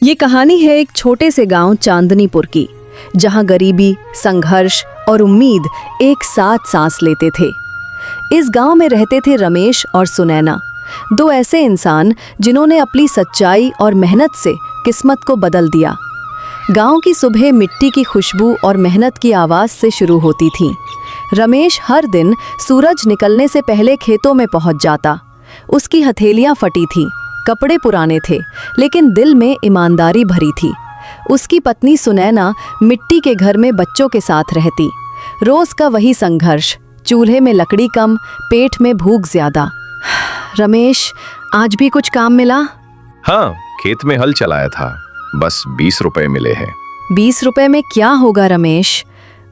ये कहानी है एक छोटे से गांव चांदनीपुर की, जहां गरीबी, संघर्ष और उम्मीद एक साथ सांस लेते थे। इस गांव में रहते थे रमेश और सुनैना, दो ऐसे इंसान जिन्होंने अपनी सच्चाई और मेहनत से किस्मत को बदल दिया। गांव की सुबह मिट्टी की खुशबू और मेहनत की आवाज़ से शुरू होती थी। रमेश हर दिन सूरज निकलने से पहले खेतों में पहुंच जाता। उसकी हथेलियां फटी थीं, कपड़े पुराने थे, लेकिन दिल में ईमानदारी भरी थी। उसकी पत्नी सुनैना मिट्टी के घर में बच्चों के साथ रहती। रोज का वही संघर्ष, चूल्हे में लकड़ी कम, पेट में भूख ज्यादा। रमेश, आज भी कुछ काम मिला? हाँ, खेत में हल चलाया था, बस 20 रुपए मिले हैं। 20 रुपए में क्या होगा रमेश?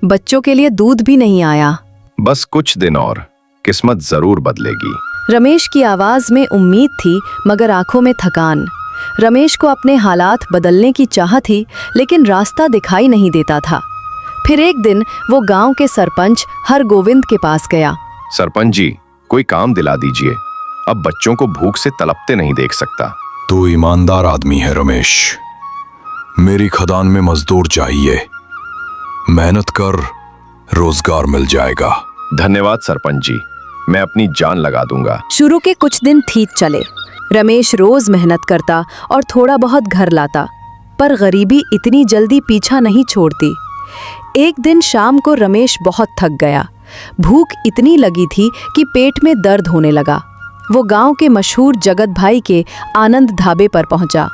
बच्चों के लिए दूध भी नहीं आया। बस कुछ दिन और, किस्मत जरूर बदलेगी। रमेश की आवाज में उम्मीद थी, मगर आंखों में थकान। रमेश को अपने हालात बदलने की चाह थी, लेकिन रास्ता दिखाई नहीं देता था। फिर एक दिन वो गांव के सरपंच हरगोविंद के पास गया। सरपंच जी, कोई काम दिला दीजिए, अब बच्चों को भूख से तड़पते नहीं देख सकता। तू ईमानदार आदमी है रमेश। मेरी खदान में मजदूर चाहिए, मेहनत कर, रोजगार मिल जाएगा। धन्यवाद सरपंच जी, मैं अपनी जान लगा दूंगा। शुरू के कुछ दिन ठीक चले। रमेश रोज मेहनत करता और थोड़ा बहुत घर लाता, पर गरीबी इतनी जल्दी पीछा नहीं छोड़ती। एक दिन शाम को रमेश बहुत थक गया। भूख इतनी लगी थी कि पेट में दर्द होने लगा। वो गांव के मशहूर जगत भाई के आनंद ढाबे पर पहुंचा।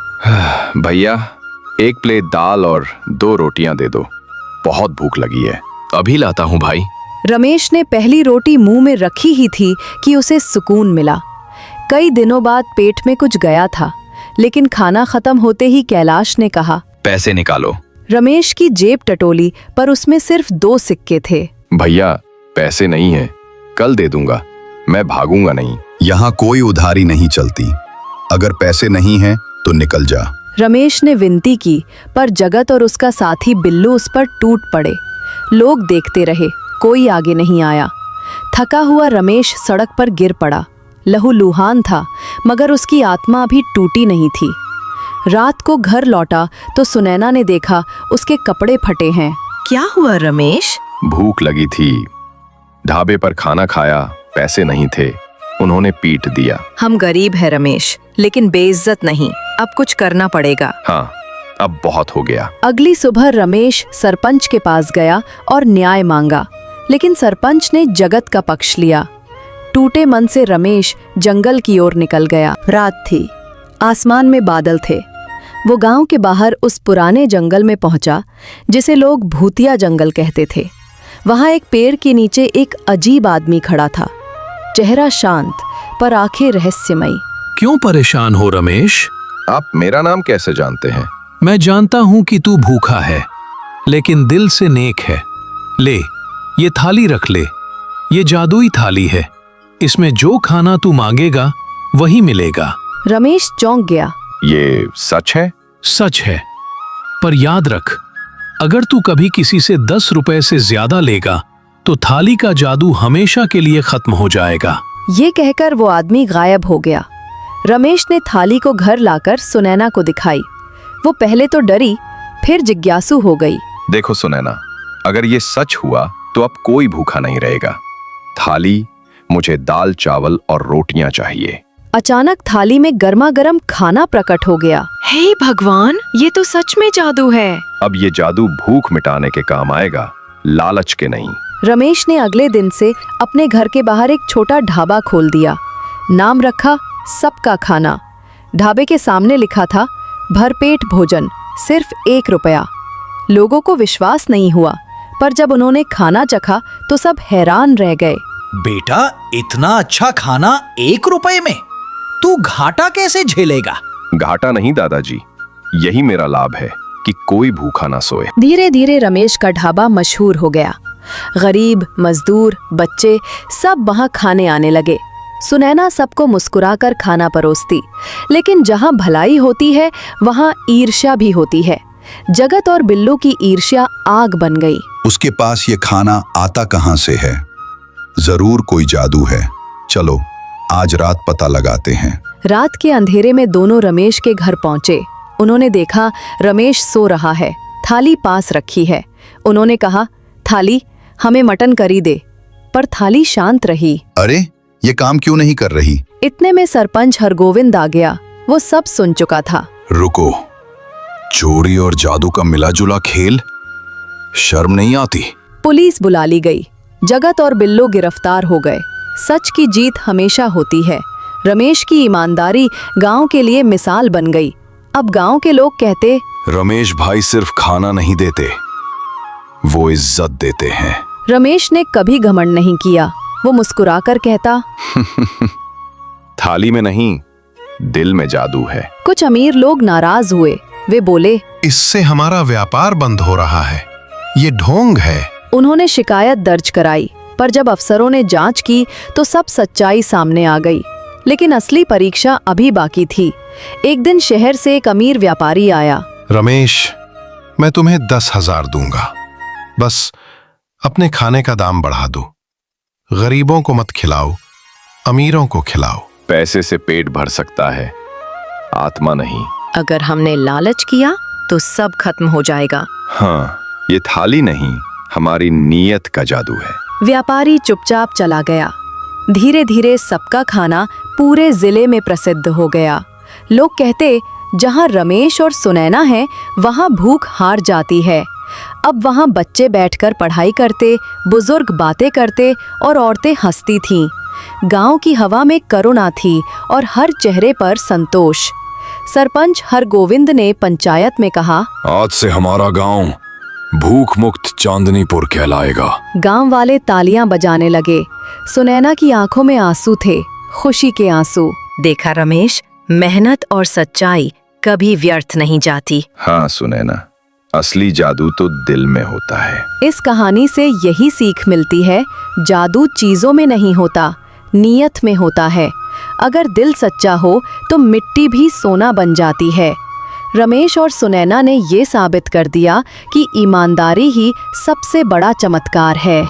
भैया, 1 प्लेट दाल और 2 रोटियां दे दो, बहुत भूख लगी है। अभी लाता हूँ भाई। रमेश ने पहली रोटी मुंह में रखी ही थी कि उसे सुकून मिला। कई दिनों बाद पेट में कुछ गया था, लेकिन खाना खत्म होते ही कैलाश ने कहा, पैसे निकालो। रमेश की जेब टटोली, पर उसमें सिर्फ 2 सिक्के थे। भैया, पैसे नहीं है, कल दे दूंगा, मैं भागूंगा नहीं। यहाँ कोई उधारी नहीं चलती, अगर पैसे नहीं हैं तो निकल जा। रमेश ने विनती की, पर जगत और उसका साथी बिल्लू उस पर टूट पड़े। लोग देखते रहे, कोई आगे नहीं आया। थका हुआ रमेश सड़क पर गिर पड़ा। लहूलुहान था, मगर उसकी आत्मा अभी टूटी नहीं थी। रात को घर लौटा तो सुनैना ने देखा उसके कपड़े फटे हैं। क्या हुआ रमेश? भूख लगी थी, ढाबे पर खाना खाया, पैसे नहीं थे, उन्होंने पीट दिया। हम गरीब है रमेश, लेकिन बेइज्जत नहीं। अब कुछ करना पड़ेगा। हाँ, अब बहुत हो गया। अगली सुबह रमेश सरपंच के पास गया और न्याय मांगा, लेकिन सरपंच ने जगत का पक्ष लिया। टूटे मन से रमेश जंगल की ओर निकल गया। रात थी, आसमान में बादल थे। वो गांव के बाहर उस पुराने जंगल में पहुंचा जिसे लोग भूतिया जंगल कहते थे। वहां एक पेड़ के नीचे एक अजीब आदमी खड़ा था, चेहरा शांत पर आंखें रहस्यमयी। क्यों परेशान हो रमेश? आप मेरा नाम कैसे जानते हैं? मैं जानता हूं कि तू भूखा है, लेकिन दिल से नेक है। ले, ये थाली रख ले। ये जादुई थाली है, इसमें जो खाना तू मांगेगा वही मिलेगा। रमेश चौंक गया। ये सच है? सच है, पर याद रख, अगर तू कभी किसी से 10 रुपए से ज्यादा लेगा तो थाली का जादू हमेशा के लिए खत्म हो जाएगा। ये कहकर वो आदमी गायब हो गया। रमेश ने थाली को घर लाकर सुनैना को दिखाई। वो पहले तो डरी, फिर जिज्ञासु हो गई। देखो सुनैना, अगर ये सच हुआ तो अब कोई भूखा नहीं रहेगा। थाली, मुझे दाल, चावल और रोटियां चाहिए। अचानक थाली में गर्मा गर्म खाना प्रकट हो गया। हे भगवान, ये तो सच में जादू है। अब ये जादू भूख मिटाने के काम आएगा, लालच के नहीं। रमेश ने अगले दिन से अपने घर के बाहर एक छोटा ढाबा खोल दिया। नाम रखा सबका खाना। ढाबे के सामने लिखा था, भरपेट भोजन, सिर्फ 1 रुपया। लोगों को विश्वास नहीं हुआ, पर जब उन्होंने खाना चखा तो सब हैरान रह गए। बेटा, इतना अच्छा खाना 1 रुपए में? तू घाटा कैसे झेलेगा? घाटा नहीं दादाजी, यही मेरा लाभ है कि कोई भूखा ना सोए। धीरे धीरे रमेश का ढाबा मशहूर हो गया। गरीब, मजदूर, बच्चे सब वहां खाने आने लगे। सुनैना सबको मुस्कुराकर खाना परोसती, लेकिन जहां भलाई होती है वहां ईर्ष्या भी होती है। जगत और बिल्लू की ईर्ष्या आग बन गई। उसके पास ये खाना आता कहां से है? जरूर कोई जादू है। चलो, आज रात पता लगाते हैं। रात के अंधेरे में दोनों रमेश के घर पहुंचे। उन्होंने देखा रमेश सो रहा है, थाली पास रखी है। उन्होंने कहा, थाली हमें मटन करी दे, पर थाली शांत रही। अरे ये काम क्यों नहीं कर रही? इतने में सरपंच हरगोविंद आ गया। वो सब सुन चुका था। रुको, चोरी और जादू का मिला जुला खेल, शर्म नहीं आती? पुलिस बुला ली गई। जगत और बिल्लो गिरफ्तार हो गए। सच की जीत हमेशा होती है। रमेश की ईमानदारी गांव के लिए मिसाल बन गई। अब गांव के लोग कहते, रमेश भाई सिर्फ खाना नहीं देते, वो इज्जत देते हैं। रमेश ने कभी घमंड नहीं किया। वो मुस्कुराकर कहता, थाली में नहीं, दिल में जादू है। कुछ अमीर लोग नाराज हुए। वे बोले, इससे हमारा व्यापार बंद हो रहा है, ये ढोंग है। उन्होंने शिकायत दर्ज कराई, पर जब अफसरों ने जांच की तो सब सच्चाई सामने आ गई। लेकिन असली परीक्षा अभी बाकी थी। एक दिन शहर से एक अमीर व्यापारी आया। रमेश, मैं तुम्हें 10,000 दूंगा, बस अपने खाने का दाम बढ़ा दो। गरीबों को मत खिलाओ, अमीरों को खिलाओ। पैसे से पेट भर सकता है, आत्मा नहीं। अगर हमने लालच किया तो सब खत्म हो जाएगा। हाँ, ये थाली नहीं, हमारी नीयत का जादू है। व्यापारी चुपचाप चला गया। धीरे धीरे सबका खाना पूरे जिले में प्रसिद्ध हो गया। लोग कहते, जहाँ रमेश और सुनैना है वहाँ भूख हार जाती है। अब वहाँ बच्चे बैठकर पढ़ाई करते, बुजुर्ग बातें करते और औरतें हंसती थीं। गांव की हवा में करुणा थी और हर चेहरे पर संतोष। सरपंच हरगोविंद ने पंचायत में कहा, आज से हमारा गांव भूख मुक्त चांदनीपुर कहलाएगा। गांव वाले तालियां बजाने लगे। सुनैना की आंखों में आंसू थे, खुशी के आंसू। देखा रमेश, मेहनत और सच्चाई कभी व्यर्थ नहीं जाती। हाँ सुनैना, असली जादू तो दिल में होता है। इस कहानी से यही सीख मिलती है, जादू चीजों में नहीं होता, नीयत में होता है। अगर दिल सच्चा हो तो मिट्टी भी सोना बन जाती है। रमेश और सुनैना ने ये साबित कर दिया कि ईमानदारी ही सबसे बड़ा चमत्कार है।